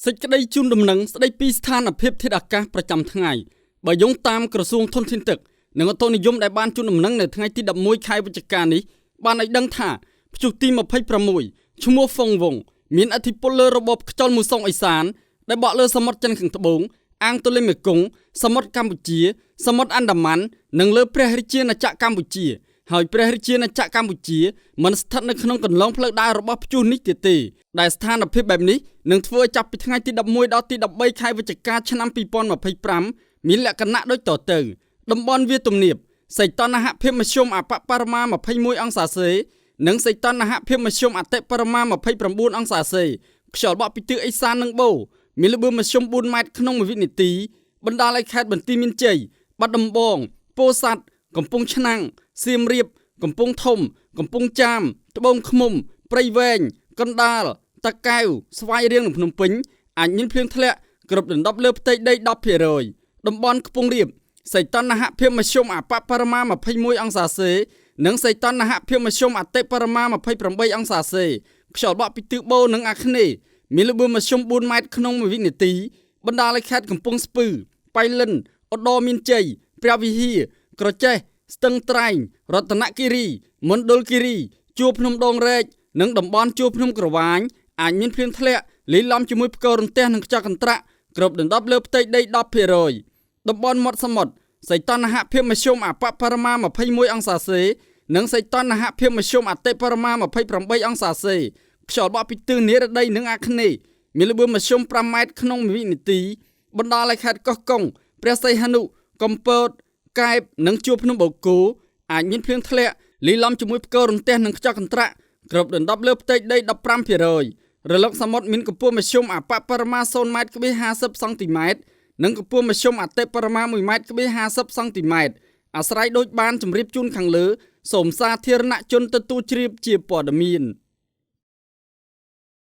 សេចក្តីជូនដំណឹងស្តីពីស្ថានភាពធាតុអាកាសប្រចាំថ្ងៃបើយោងតាមក្រសួងធនធានទឹកនិងឧតុនិយមដែលបានជូនដំណឹងនៅថ្ងៃទី11ខែវិច្ឆិកានេះបានឲ្យដឹងថាព្យុះទី26ឈ្មោះហ្វុងវងមានឥទ្ធិពលលើរបបខ្យល់មូសុងអេសានដែលបក់លើសមុទ្រចិនខាងត្បូងអាងទន្លេមេគង្គសមុទ្រកម្ពុជាសមុទ្រអាណ្ដាម៉ាន់និងលើព្រះរាជាណាចក្រកម្ពុជាហើយព្រះរាជាណាចក្រកម្ពុជាមិនស្ថិតនៅក្នុងកន្លងផ្លូវដើររបស់ព្យុះនេះទេដែលស្ថានភាពបែបនេះនឹងធ្វើឲ្យចាប់ពីថ្ងៃទី11ដល់ទី13ខែវិច្ឆិកាឆ្នាំ2025មានលក្ខណៈដូចតទៅតំបន់វាលទំនាបសីតុណ្ហភាពមធ្យមអបបរមា21អង្សាសេនិងសីតុណ្ហភាពមធ្យមអតិបរមា29អង្សាសេខ្យល់បក់ពីទិសឦសាននិងបូរមានល្បឿនមធ្យម4ម៉ែត្រក្នុង1វិនាទីបណ្ដាលឲ្យខេត្តបន្ទាយមានជ័យបាត់ដំបងពោធិ៍សាត់កំពង់ឆ្នាំងសៀមរាបកំពង់ធំកំពង់ចាមត្បូងឃ្មុំព្រៃវែងកណ្ដាលតាកែវស្វាយរៀងនិងភ្នំពេញអាចមានភ្លៀងធ្លាក់គ្រប់ដណ្ដប់លើផ្ទៃដី 10% តំបន់ខ្ពង់រាបសីតុណ្ហភាពមធ្យមអបបរមា21អង្សាសេនិងសីតុណ្ហភាពមធ្យមអតិបរមា28អង្សាសេខ្យល់បក់ពីទិសបូរនិងអាគ្នេយ៍មានល្បឿនមធ្យម4ម៉ែត្រក្នុង1វិនាទីបណ្ដាលឲ្យខេត្តកំពង់ស្ពឺប៉ៃលិនឧត្តរមានជ័យព្រះវិហារក្រចេះស្ទឹងត្រែងរតនគិរីមណ្ឌលគិរីជួរភ្នំដងរែកនិងតំបន់ជួរភ្នំក្រវាញអាចមានភ្លៀងធ្លាក់លាយឡំជាមួយផ្គររន្ទះនិងខ្យល់កន្ត្រាក់គ្រប់ដណ្ដប់លើផ្ទៃដី 10% តំបន់មាត់សមុទ្រសីតុណ្ហភាពមធ្យមអបបរមា21អង្សាសេនិងសីតុណ្ហភាពមធ្យមអតិបរមា28អង្សាសេខ្យល់បក់ពីទិសនិរតីនិងអាគ្នេយ៍មានល្បឿនមធ្យម5ម៉ែត្រក្នុង1វិនាទីបណ្ដាលឲ្យខេត្តកោះកុងព្រះសីហនុកំពតកែបនិងជួរភ្នំបូកគោអាចមានភ្លៀងធ្លាក់លាយឡំជាមួយផ្គររន្ទះនិងខ្យល់កន្ត្រាក់គ្រប់ដណ្ដប់លើផ្ទៃដី 15% រលកសមុទ្រមានកម្ពស់មធ្យមអបបរមា0ម៉ែត្រ50សង់ទីម៉ែត្រនិងកម្ពស់មធ្យមអតិបរមា1ម៉ែត្រ50សង់ទីម៉ែត្រអាស្រ័យដូចបានជម្រាបជូនខាងលើសូមសាធារណជនទទួលជ្រាបជាព័ត៌មាន